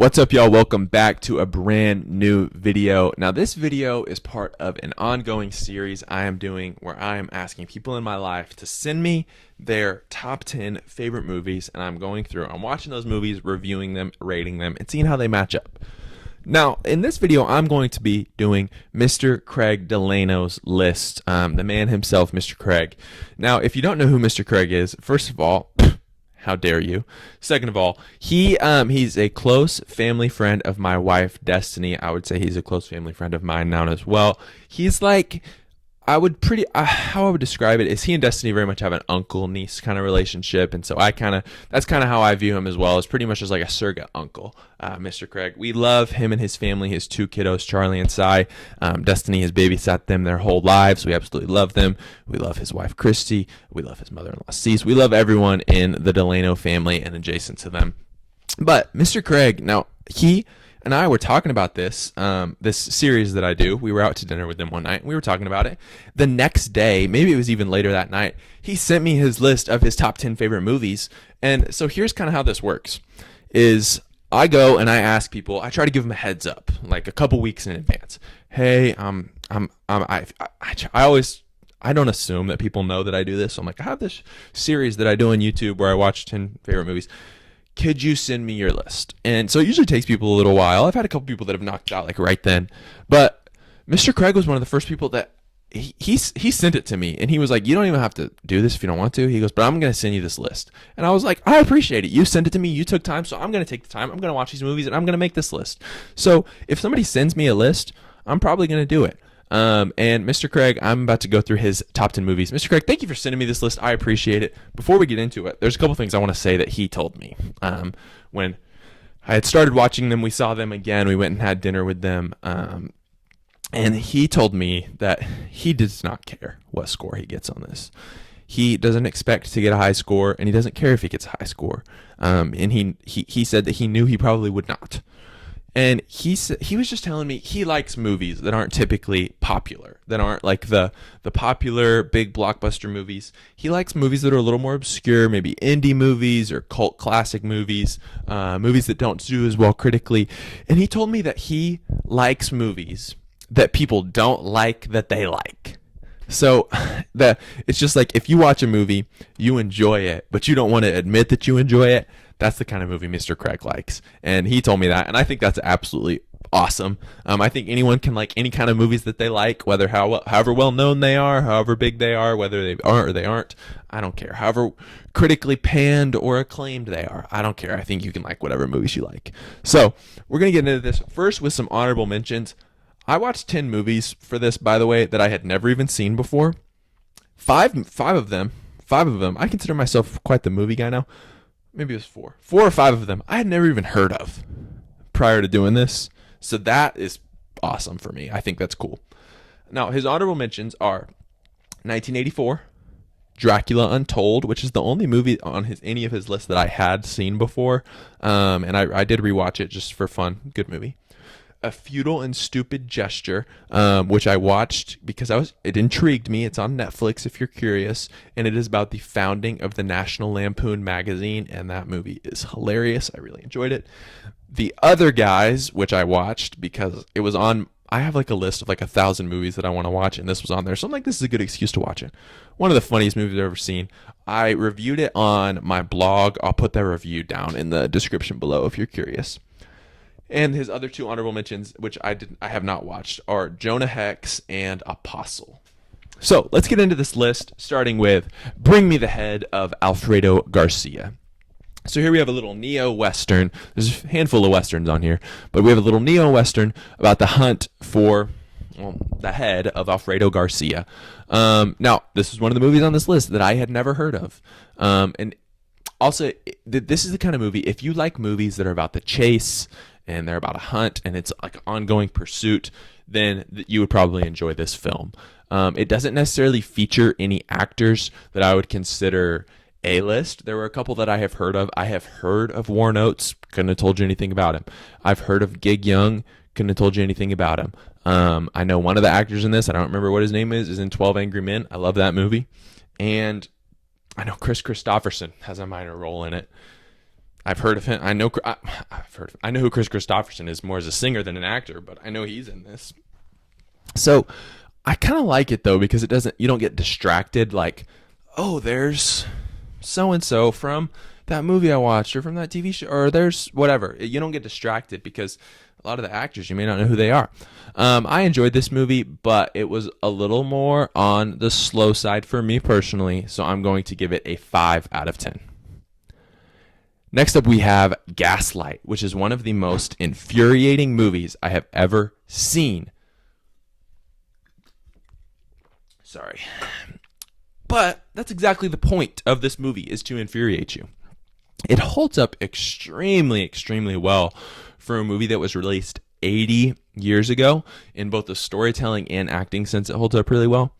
What's up, y'all? Welcome back to a brand new video. Now, this video is part of an ongoing series I am doing where I am asking people in my life to send me their top 10 favorite movies, and I'm going through, I'm watching those movies, reviewing them, rating them, and seeing how they match up. Now, in this video, I'm going to be doing Mr. Craig Delano's list, the man himself, Mr. Craig. Now, if you don't know who Mr. Craig is, first of all, how dare you? Second of all, he's a close family friend of my wife, Destiny. I would say he's a close family friend of mine now as well. He's like, how I would describe it is he and Destiny very much have an uncle-niece kind of relationship, and so that's kind of how I view him as well, as pretty much as like a surrogate uncle, Mr. Craig. We love him and his family, his two kiddos, Charlie and Cy. Destiny has babysat them their whole lives. We absolutely love them. We love his wife, Christy. We love his mother-in-law, Cease. We love everyone in the Delano family and adjacent to them. But Mr. Craig, now, he and I were talking about this series that I do. We were out to dinner with him one night, and we were talking about it. The next day, maybe it was even later that night, he sent me his list of his top 10 favorite movies. And so here's kind of how this works, is I go and I ask people, I try to give them a heads up, like a couple weeks in advance. Hey, I don't assume that people know that I do this. So I'm like, I have this series that I do on YouTube where I watch 10 favorite movies. Could you send me your list? And so it usually takes people a little while. I've had a couple people that have knocked it out like right then. But Mr. Craig was one of the first people that he sent it to me, and he was like, you don't even have to do this if you don't want to. He goes, but I'm going to send you this list. And I was like, I appreciate it. You sent it to me. You took time, so I'm going to take the time. I'm going to watch these movies, and I'm going to make this list. So if somebody sends me a list, I'm probably going to do it. And Mr. Craig, I'm about to go through his top 10 movies. Mr. Craig, thank you for sending me this list. I appreciate it. Before we get into it, there's a couple things I want to say that he told me. When I had started watching them, we saw them again. We went and had dinner with them. And he told me that he does not care what score he gets on this. He doesn't expect to get a high score, and he doesn't care if he gets a high score. And he said that he knew he probably would not. And he was just telling me he likes movies that aren't typically popular, that aren't like the popular big blockbuster movies. He likes movies that are a little more obscure, maybe indie movies or cult classic movies, movies that don't do as well critically. And he told me that he likes movies that people don't like that they like. So it's just like if you watch a movie, you enjoy it, but you don't want to admit that you enjoy it. That's the kind of movie Mr. Craig likes. And he told me that, and I think that's absolutely awesome. I think anyone can like any kind of movies that they like, whether however well known they are, however big they are, whether they are or they aren't. I don't care. However critically panned or acclaimed they are, I don't care. I think you can like whatever movies you like. So we're going to get into this first with some honorable mentions. I watched 10 movies for this, by the way, that I had never even seen before. Five of them, I consider myself quite the movie guy now. Maybe it was 4 or 5 of them I had never even heard of prior to doing this. So that is awesome for me. I think that's cool. Now, his honorable mentions are 1984, Dracula Untold, which is the only movie on any of his lists that I had seen before. And I did rewatch it just for fun. Good movie. A Futile and Stupid Gesture, which I watched because it intrigued me. It's on Netflix if you're curious, and it is about the founding of the National Lampoon magazine, and that movie is hilarious. I really enjoyed it. The Other Guys, which I watched because it was on, I have like a list of like 1,000 movies that I want to watch, and this was on there, so I'm like, this is a good excuse to watch it. One of the funniest movies I've ever seen. I reviewed it on my blog. I'll put that review down in the description below if you're curious. And his other 2 honorable mentions, which I have not watched, are Jonah Hex and Apostle. So let's get into this list, starting with Bring Me the Head of Alfredo Garcia. So here we have a little neo-western. There's a handful of westerns on here, but we have a little neo-western about the hunt for the head of Alfredo Garcia. Now, this is one of the movies on this list that I had never heard of. And also, this is the kind of movie, if you like movies that are about the chase, and they're about a hunt, and it's like an ongoing pursuit, then you would probably enjoy this film. It doesn't necessarily feature any actors that I would consider A-list. There were a couple that I have heard of. I have heard of Warren Oates, couldn't have told you anything about him. I've heard of Gig Young, couldn't have told you anything about him. I know one of the actors in this, I don't remember what his name is in 12 Angry Men. I love that movie. And I know Chris Christopherson has a minor role in it. I've heard of him. I've heard. I know who Chris Christopherson is more as a singer than an actor, but I know he's in this. So I kind of like it though because it doesn't. You don't get distracted. Like, oh, there's so and so from that movie I watched, or from that TV show, or there's whatever. You don't get distracted because a lot of the actors you may not know who they are. I enjoyed this movie, but it was a little more on the slow side for me personally. So I'm going to give it a 5 out of 10. Next up, we have Gaslight, which is one of the most infuriating movies I have ever seen. Sorry. But that's exactly the point of this movie, is to infuriate you. It holds up extremely, extremely well for a movie that was released 80 years ago. In both the storytelling and acting sense, it holds up really well.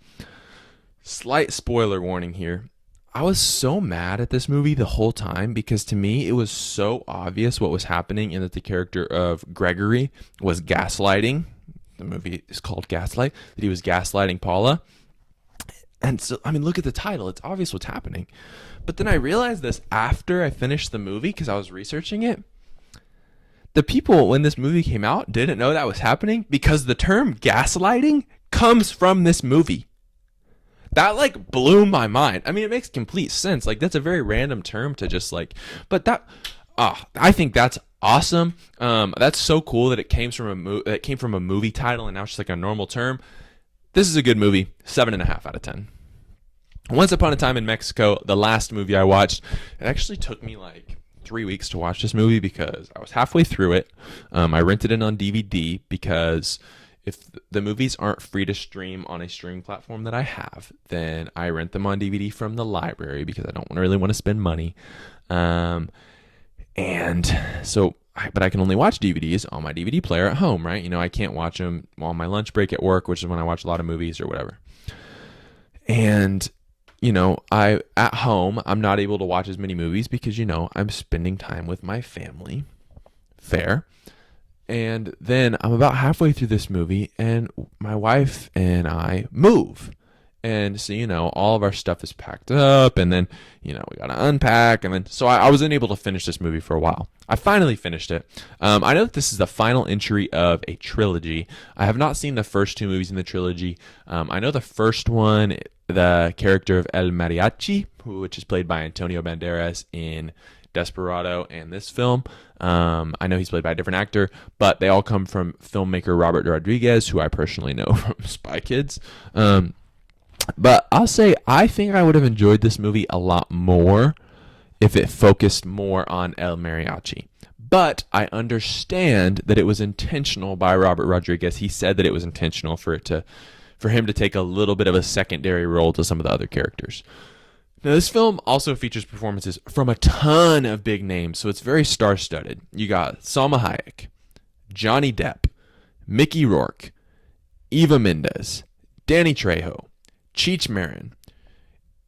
Slight spoiler warning here. I was so mad at this movie the whole time because to me it was so obvious what was happening and that the character of Gregory was gaslighting. The movie is called Gaslight. That he was gaslighting Paula. And so, I mean, look at the title. It's obvious what's happening. But then I realized this after I finished the movie because I was researching it. The people, when this movie came out, didn't know that was happening because the term gaslighting comes from this movie. That like blew my mind. I mean, it makes complete sense. Like that's a very random term to just like, but that, I think that's awesome. That's so cool that it came from a movie title and now it's just like a normal term. This is a good movie. 7.5 out of 10. Once Upon a Time in Mexico, the last movie I watched, it actually took me like 3 weeks to watch this movie because I was halfway through it. I rented it on DVD because if the movies aren't free to stream on a streaming platform that I have, then I rent them on DVD from the library because I don't really want to spend money. But I can only watch DVDs on my DVD player at home, right? You know, I can't watch them on my lunch break at work, which is when I watch a lot of movies or whatever. And, you know, at home, I'm not able to watch as many movies because, you know, I'm spending time with my family. Fair. And then I'm about halfway through this movie and my wife and I move. And so, you know, all of our stuff is packed up and then, you know, we got to unpack. And then, so I wasn't able to finish this movie for a while. I finally finished it. I know that this is the final entry of a trilogy. I have not seen the first 2 movies in the trilogy. I know the first one, the character of El Mariachi, which is played by Antonio Banderas in Desperado and this film. I know he's played by a different actor, but they all come from filmmaker Robert Rodriguez, who I personally know from Spy Kids. But I'll say I think I would have enjoyed this movie a lot more if it focused more on El Mariachi. But I understand that it was intentional by Robert Rodriguez. He said that it was intentional for him to take a little bit of a secondary role to some of the other characters. Now, this film also features performances from a ton of big names, so it's very star-studded. You got Salma Hayek, Johnny Depp, Mickey Rourke, Eva Mendes, Danny Trejo, Cheech Marin,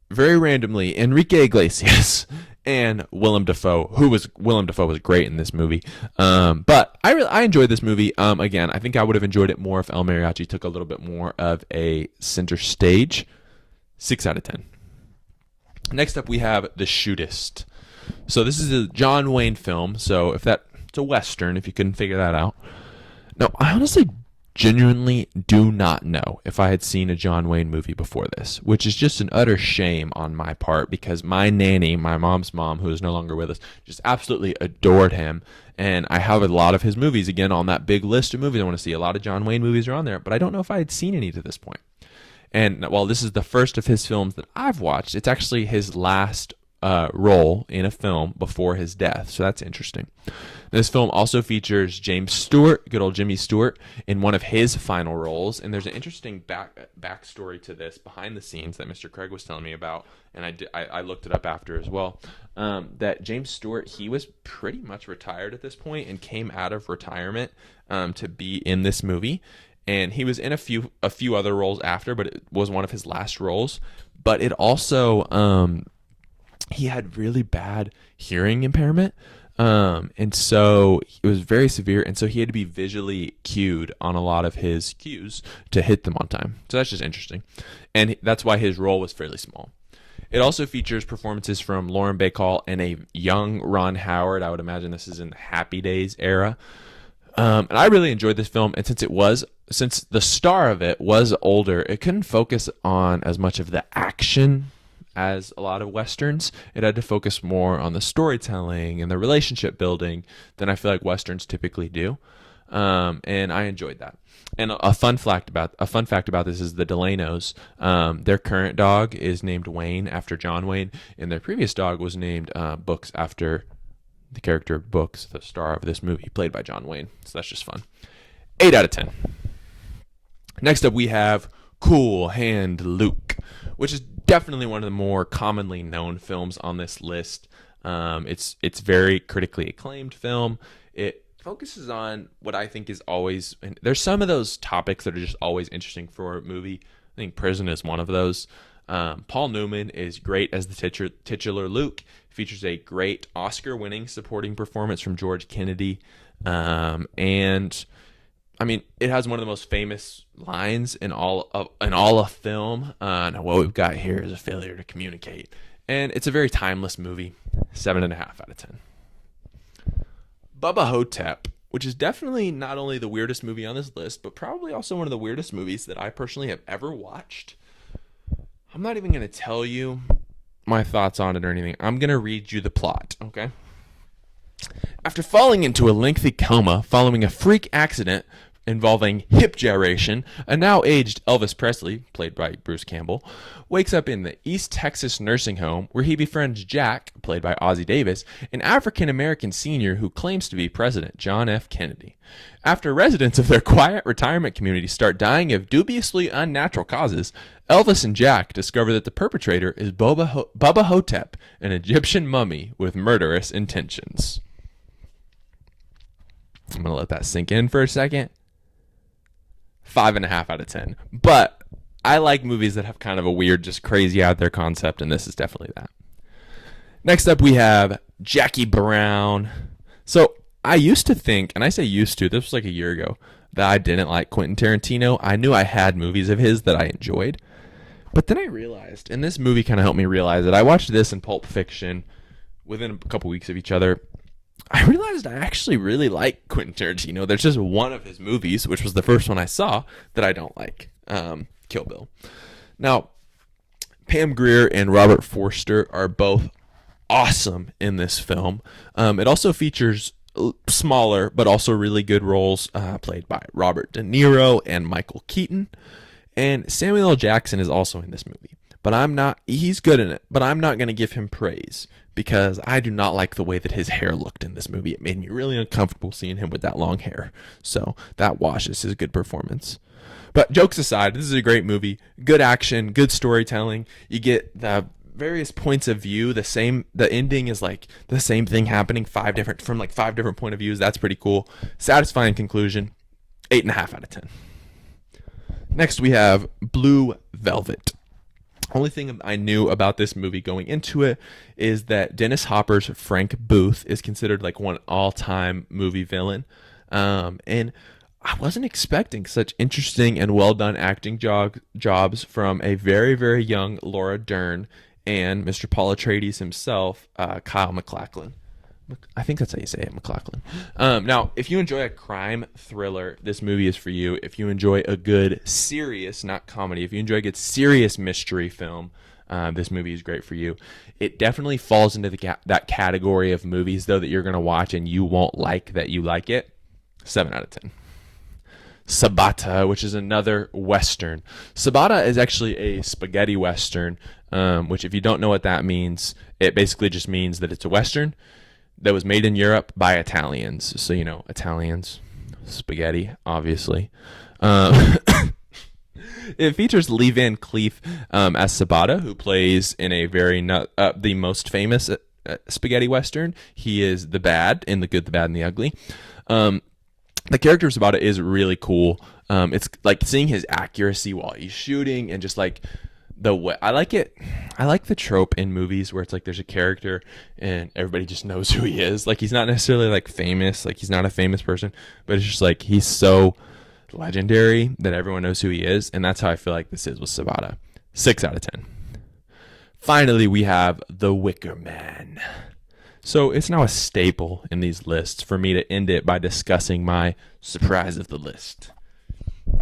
very randomly, Enrique Iglesias, and Willem Dafoe. Willem Dafoe was great in this movie. But I enjoyed this movie. Again, I think I would have enjoyed it more if El Mariachi took a little bit more of a center stage. 6 out of 10. Next up, we have The Shootist. So this is a John Wayne film. So it's a Western, if you couldn't figure that out. No, I honestly genuinely do not know if I had seen a John Wayne movie before this, which is just an utter shame on my part because my nanny, my mom's mom, who is no longer with us, just absolutely adored him. And I have a lot of his movies, again, on that big list of movies I want to see. A lot of John Wayne movies are on there, but I don't know if I had seen any to this point. And while this is the first of his films that I've watched, it's actually his last role in a film before his death. So that's interesting. This film also features James Stewart, good old Jimmy Stewart, in one of his final roles. And there's an interesting backstory to this behind the scenes that Mr. Craig was telling me about. And I looked it up after as well. That James Stewart, he was pretty much retired at this point and came out of retirement to be in this movie. And he was in a few other roles after, but it was one of his last roles. But it also, he had really bad hearing impairment. And so it was very severe. And so he had to be visually cued on a lot of his cues to hit them on time. So that's just interesting. And that's why his role was fairly small. It also features performances from Lauren Bacall and a young Ron Howard. I would imagine this is in the Happy Days era. And I really enjoyed this film, and since the star of it was older, it couldn't focus on as much of the action as a lot of Westerns. It had to focus more on the storytelling and the relationship building than I feel like Westerns typically do. And I enjoyed that. And a fun fact about this is the Delanos. Their current dog is named Wayne after John Wayne, and their previous dog was named Books after the character Books, the star of this movie, played by John Wayne. So that's just fun. 8 out of 10. Next up, we have Cool Hand Luke, which is definitely one of the more commonly known films on this list. It's very critically acclaimed film. It focuses on what I think is always, and there's some of those topics that are just always interesting for a movie. I think prison is one of those. Paul Newman is great as the titular Luke. Features a great Oscar-winning supporting performance from George Kennedy, and I mean, it has one of the most famous lines in all of film. Now what we've got here is a failure to communicate, and it's a very timeless movie. 7.5 out of 10. Bubba Ho-Tep, which is definitely not only the weirdest movie on this list, but probably also one of the weirdest movies that I personally have ever watched. I'm not even going to tell you my thoughts on it or anything. I'm going to read you the plot, okay? After falling into a lengthy coma following a freak accident involving hip gyration, a now-aged Elvis Presley, played by Bruce Campbell, wakes up in the East Texas nursing home where he befriends Jack, played by Ozzie Davis, an African-American senior who claims to be President John F. Kennedy. After residents of their quiet retirement community start dying of dubiously unnatural causes, Elvis and Jack discover that the perpetrator is Bubba Ho-Tep, an Egyptian mummy with murderous intentions. I'm going to let that sink in for a second. 5.5 out of 10. But I like movies that have kind of a weird, just crazy out there concept, and this is definitely that. Next up, we have Jackie Brown. So I used to think, and I say used to, this was like a year ago, that I didn't like Quentin Tarantino. I knew I had movies of his that I enjoyed. But then I realized, and this movie kind of helped me realize it, I watched this and Pulp Fiction within a couple weeks of each other. I realized I actually really like Quentin Tarantino. There's just one of his movies, which was the first one I saw, that I don't like, Kill Bill. Now, Pam Grier and Robert Forster are both awesome in this film. It also features smaller but also really good roles played by Robert De Niro and Michael Keaton. And Samuel L. Jackson is also in this movie. He's good in it, but I'm not going to give him praise because I do not like the way that his hair looked in this movie. It made me really uncomfortable seeing him with that long hair. So that washes his good performance. But jokes aside, this is a great movie. Good action, good storytelling. You get the various points of view. The ending is like the same thing happening from five different point of views. That's pretty cool. Satisfying conclusion. 8.5 out of 10. Next we have Blue Velvet. Only thing I knew about this movie going into it is that Dennis Hopper's Frank Booth is considered like one all-time movie villain. And I wasn't expecting such interesting and well-done acting jobs from a very, very young Laura Dern and Mr. Paul Atreides himself, Kyle MacLachlan. I think that's how you say it, MacLachlan. Now, if you enjoy a crime thriller, this movie is for you. If you enjoy a good, serious, not comedy, if you enjoy a good, serious mystery film, this movie is great for you. It definitely falls into that category of movies, though, that you're going to watch and you won't like that you like it. 7 out of 10. Sabata, which is another Western. Sabata is actually a spaghetti Western, which if you don't know what that means, it basically just means that it's a Western that was made in Europe by Italians. So, Italians, spaghetti, obviously. It features Lee Van Cleef as Sabata, who plays in a the most famous spaghetti Western. He is the bad in The Good, the Bad, and the Ugly. The character of Sabata is really cool. It's like seeing his accuracy while he's shooting and just like the way I like it. I like the trope in movies where it's like there's a character and everybody just knows who he is. Like he's not necessarily like famous, like he's not a famous person, but it's just like he's so legendary that everyone knows who he is, and that's how I feel like this is with Sabata. 6 out of 10. finally we have The Wicker Man. So it's now a staple in these lists for me to end it by discussing my surprise of the list.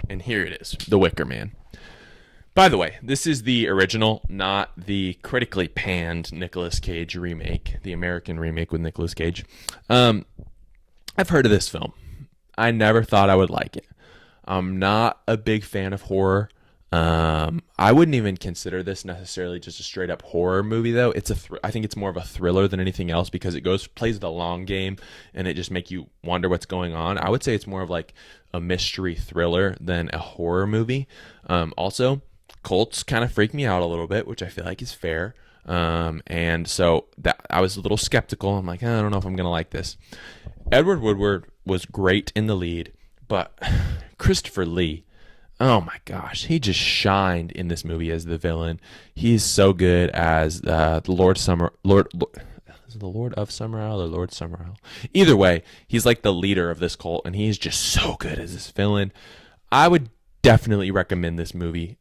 And here it is, The Wicker Man. By the way, this is the original, not the critically panned Nicolas Cage remake, the American remake with Nicolas Cage. I've heard of this film. I never thought I would like it. I'm not a big fan of horror. I wouldn't even consider this necessarily just a straight up horror movie, though. I think it's more of a thriller than anything else because it plays the long game and it just make you wonder what's going on. I would say it's more of like a mystery thriller than a horror movie. Also, cults kind of freak me out a little bit, which I feel like is fair. And so that I was a little skeptical. I'm like, I don't know if I'm gonna like this. Edward Woodward was great in the lead, but Christopher Lee, oh my gosh, he just shined in this movie as the villain. He's so good as the Lord is it the Lord of Summerisle or Lord Summerisle? Either way, he's like the leader of this cult, and he's just so good as this villain. I would definitely recommend this movie,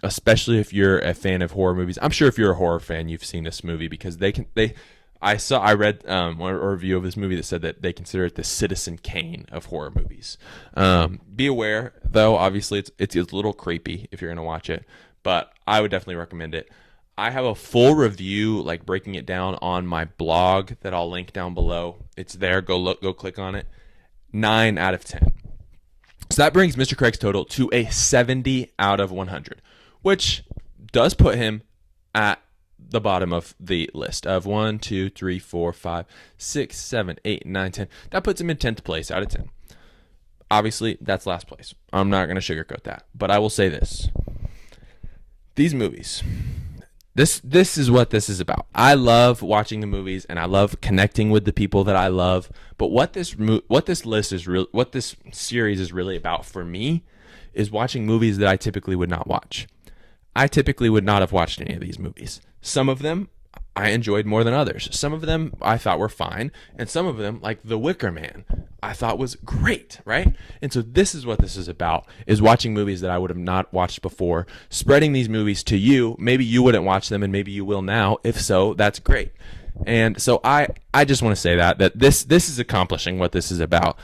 especially if you're a fan of horror movies. I'm sure if you're a horror fan, you've seen this movie because I read a review of this movie that said that they consider it the Citizen Kane of horror movies. Be aware, though, obviously it's a little creepy if you're going to watch it, but I would definitely recommend it. I have a full review, like breaking it down on my blog that I'll link down below. It's there. Go click on it. 9 out of 10. So that brings Mr. Craig's total to a 70 out of 100, which does put him at the bottom of the list of 1, 2, 3, 4, 5, 6, 7, 8, 9, 10. That puts him in 10th place out of 10. Obviously, that's last place. I'm not going to sugarcoat that. But I will say this. These movies, this is what this is about. I love watching the movies and I love connecting with the people that I love. But what this series is really about for me is watching movies that I typically would not watch. I typically would not have watched any of these movies. Some of them I enjoyed more than others. Some of them I thought were fine, and some of them, like The Wicker Man, I thought was great, right? And so this is what this is about, is watching movies that I would have not watched before, spreading these movies to you. Maybe you wouldn't watch them, and maybe you will now. If so, that's great. And so I just want to say that this is accomplishing what this is about.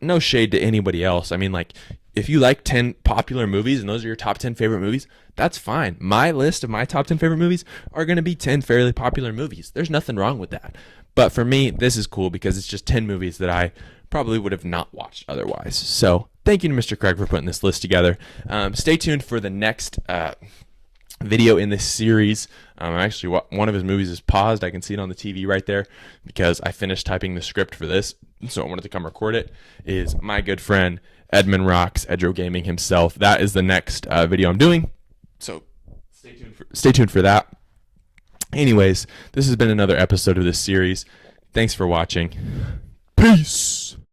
No shade to anybody else. I mean, like, if you like 10 popular movies and those are your top 10 favorite movies, that's fine. My list of my top 10 favorite movies are going to be 10 fairly popular movies. There's nothing wrong with that. But for me, this is cool because it's just 10 movies that I probably would have not watched otherwise. So thank you to Mr. Craig for putting this list together. Stay tuned for the next video in this series. Actually, one of his movies is paused. I can see it on the TV right there because I finished typing the script for this, so I wanted to come record it. Is my good friend Edmund Rocks, Edro Gaming himself. That is the next video I'm doing, so stay tuned for that. Anyways, this has been another episode of this series. Thanks for watching. Peace.